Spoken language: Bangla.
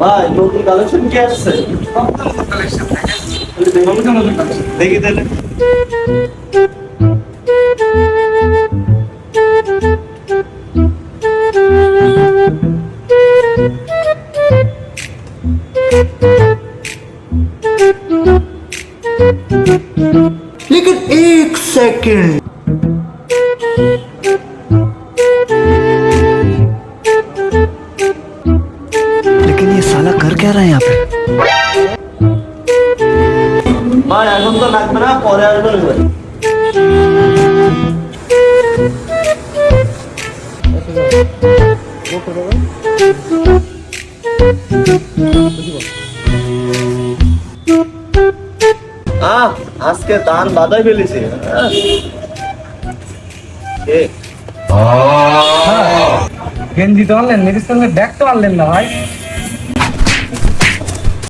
ভাই নতুন কালেকশন কি আসছে? দেখি তাহলে। लेकिन एक सेकंड लेकिन ये साला कर क्या रहा है यहाँ पे ভাই এখন তো লাগবে না, পরে আসবেন ভাই। আজকে ধান বাদাই ফেলেছে। গেঞ্জি তো আনলেন, মেডিসিনের ব্যাগ তো আনলেন না ভাই।